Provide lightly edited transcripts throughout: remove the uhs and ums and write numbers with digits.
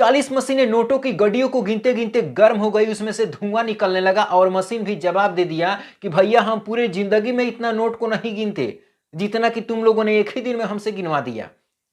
40 मशीनें नोटों की गड्डियों को गिनते गिनते गर्म हो गई, उसमें से धुआं निकलने लगा और मशीन भी जवाब दे दिया कि भैया हम पूरे जिंदगी में इतना नोट को नहीं गिनते जितना कि तुम लोगों ने एक ही दिन में हमसे गिनवा दिया।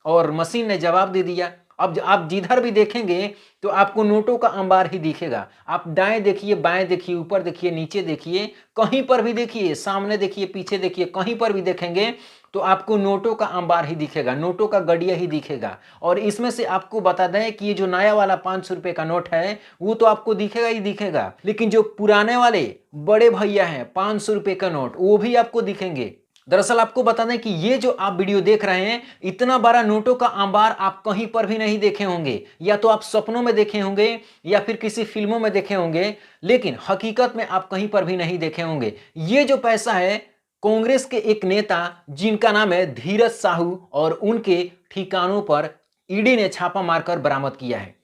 और मशीन ने जवाब दे दिया। अब आप जिधर भी देखेंगे तो आपको नोटों का अंबार ही दिखेगा। आप दाएं देखिए, बाएं देखिए, ऊपर देखिए, नीचे देखिए, कहीं पर भी देखिए, सामने देखिए, पीछे देखिए, कहीं पर भी देखेंगे तो आपको नोटों का अंबार ही दिखेगा, नोटों का गड़िया ही दिखेगा। और इसमें से आपको बता दें कि ये जो नया वाला 500 रुपए का नोट है वो तो आपको दिखेगा ही दिखेगा, लेकिन जो पुराने वाले बड़े भैया हैं 500 रुपए का नोट वो भी आपको दिखेंगे। दरअसल आपको बता दें कि ये जो आप वीडियो देख रहे हैं, इतना बड़ा नोटों का अंबार आप कहीं पर भी नहीं देखे होंगे। या तो आप सपनों में देखे होंगे या फिर किसी फिल्मों में देखे होंगे, लेकिन हकीकत में आप कहीं पर भी नहीं देखे होंगे। ये जो पैसा है कांग्रेस के एक नेता जिनका नाम है धीरज साहू और उनके ठिकानों पर ईडी ने छापा मारकर बरामद किया है।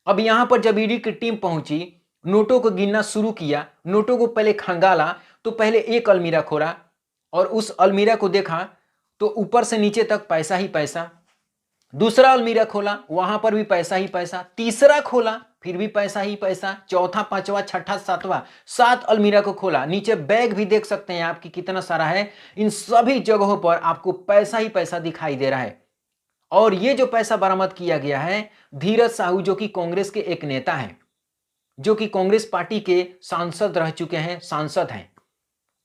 अब यहां पर जब ईडी की टीम पहुंची, नोटों को गिनना शुरू किया, नोटों को पहले खंगाला तो पहले एक अलमीरा खोला और उस अलमीरा को देखा तो ऊपर से नीचे तक पैसा ही पैसा। दूसरा अलमीरा खोला, वहां पर भी पैसा ही पैसा। तीसरा खोला, फिर भी पैसा ही पैसा। चौथा, पांचवा, छठा, सातवां, 7 अलमीरा को खोला। नीचे बैग भी देख सकते हैं आपकी कितना सारा है। इन सभी जगहों पर आपको पैसा ही पैसा दिखाई दे रहा है। और ये जो पैसा बरामद किया गया है, धीरज साहू जो कि कांग्रेस के एक नेता हैं, जो कि कांग्रेस पार्टी के सांसद रह चुके हैं, सांसद हैं।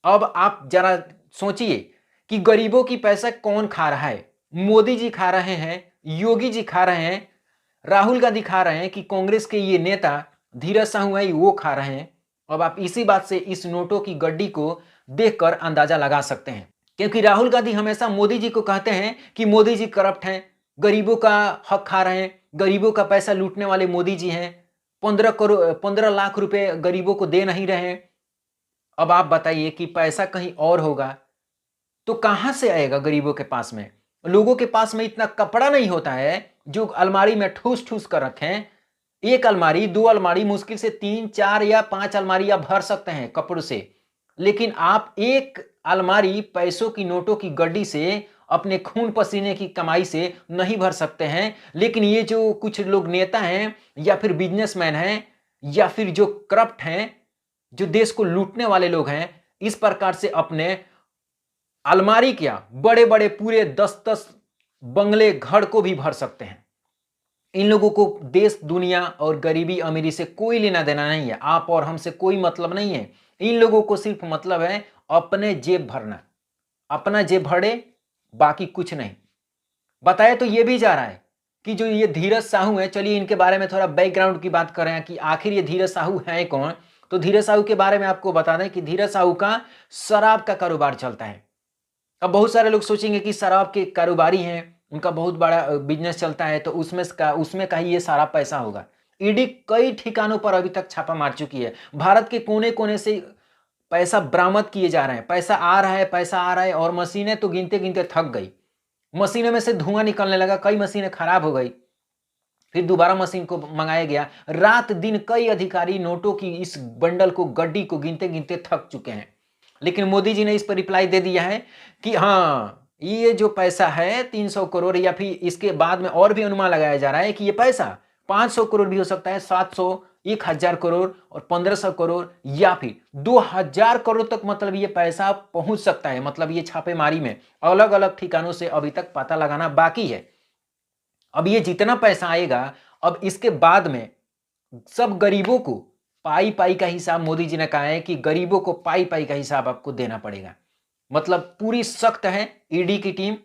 अब आप जरा सोचिए कि गरीबों की पैसा कौन खा रहा है? मोदी जी खा रहे हैं, योगी जी खा रहे हैं, राहुल गांधी खा रहे हैं कि कांग्रेस के ये नेता धीरज साहू है वो खा रहे हैं। अब आप इसी बात से इस नोटों की गड्डी को देखकर अंदाजा लगा सकते हैं, क्योंकि राहुल गांधी हमेशा मोदी जी को कहते हैं कि मोदी जी करप्ट हैं, गरीबों का हक खा रहे हैं, गरीबों का पैसा लूटने वाले मोदी जी हैं, 15 लाख रुपए गरीबों को दे नहीं रहे हैं। अब आप बताइए कि पैसा कहीं और होगा तो कहां से आएगा गरीबों के पास में? लोगों के पास में इतना कपड़ा नहीं होता है जो अलमारी में ठूस ठूस कर रखें। एक अलमारी, 2 अलमारी, मुश्किल से 3, 4 या 5 अलमारी आप भर सकते हैं कपड़ों से, लेकिन आप एक अलमारी पैसों की नोटों की गड्डी से, अपने खून पसीने की कमाई से नहीं भर सकते हैं। लेकिन ये जो कुछ लोग नेता हैं या फिर बिजनेसमैन हैं या फिर जो करप्ट हैं, जो देश को लूटने वाले लोग हैं, इस प्रकार से अपने अलमारी क्या बड़े बड़े पूरे 10-10 बंगले घर को भी भर सकते हैं। इन लोगों को देश दुनिया और गरीबी अमीरी से कोई लेना देना नहीं है। आप और हमसे कोई मतलब नहीं है। इन लोगों को सिर्फ मतलब है अपने जेब भरना, अपना जेब भरे, बाकी कुछ नहीं। बताया तो ये भी जा रहा है कि जो ये धीरज साहू है, चलिए इनके बारे में थोड़ा बैकग्राउंड की बात करें कि आखिर ये धीरज साहू है कौन। तो धीरज साहू के बारे में आपको बता दें कि धीरज साहू का शराब का कारोबार चलता है। अब बहुत सारे लोग सोचेंगे कि शराब के कारोबारी हैं, उनका बहुत बड़ा बिजनेस चलता है, तो उसमें का ही ये सारा पैसा होगा। ईडी कई ठिकानों पर अभी तक छापा मार चुकी है। भारत के कोने कोने से पैसा बरामद किए जा रहे हैं, पैसा आ रहा है, पैसा आ रहा है। और मशीनें तो गिनते गिनते थक गई। मशीनों में से धुआं निकलने लगा, कई मशीनें खराब हो गई, फिर दोबारा मशीन को मंगाया गया। रात दिन कई अधिकारी नोटों की इस बंडल को, गड्डी को गिनते गिनते थक चुके हैं। लेकिन मोदी जी ने इस पर रिप्लाई दे दिया है कि हाँ, ये जो पैसा है 300 करोड़, या फिर इसके बाद में और भी अनुमान लगाया जा रहा है कि ये पैसा 500 करोड़ भी हो सकता है, 700, 1000 करोड़ और 1500 करोड़ या फिर 2000 करोड़ तक, मतलब ये पैसा पहुंच सकता है। मतलब ये छापेमारी में अलग अलग ठिकानों से अभी तक पता लगाना बाकी है। अब ये जितना पैसा आएगा, अब इसके बाद में सब गरीबों को पाई पाई का हिसाब, मोदी जी ने कहा है कि गरीबों को पाई पाई का हिसाब आपको देना पड़ेगा। मतलब पूरी सख्त है ईडी की टीम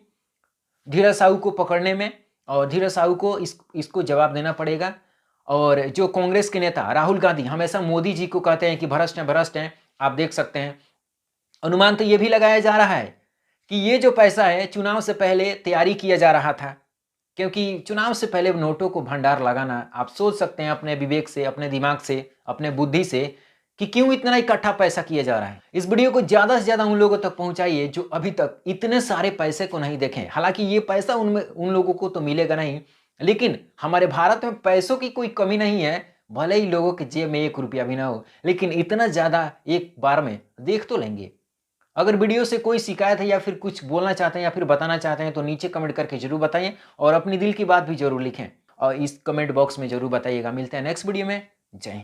धीरज साहू को पकड़ने में, और धीरज साहू को इसको जवाब देना पड़ेगा। और जो कांग्रेस के नेता राहुल गांधी हमेशा मोदी जी को कहते हैं कि भ्रष्ट हैं, भ्रष्ट हैं, आप देख सकते हैं। अनुमान तो यह भी लगाया जा रहा है कि ये जो पैसा है चुनाव से पहले तैयारी किया जा रहा था, क्योंकि चुनाव से पहले नोटों को भंडार लगाना, आप सोच सकते हैं अपने विवेक से, अपने दिमाग से, अपने बुद्धि से कि क्यों इतना इकट्ठा पैसा किया जा रहा है। इस वीडियो को ज्यादा से ज्यादा उन लोगों तक पहुंचाइए जो अभी तक इतने सारे पैसे को नहीं देखे। हालांकि ये पैसा उन लोगों को तो मिलेगा नहीं, लेकिन हमारे भारत में पैसों की कोई कमी नहीं है। भले ही लोगों के जेब में 1 रुपया भी ना हो, लेकिन इतना ज्यादा एक बार में देख तो लेंगे। अगर वीडियो से कोई शिकायत है या फिर कुछ बोलना चाहते हैं या फिर बताना चाहते हैं तो नीचे कमेंट करके जरूर बताइए और अपनी दिल की बात भी जरूर लिखें। और इस कमेंट बॉक्स में जरूर बताइएगा। मिलते हैं नेक्स्ट वीडियो में। जय हिंद।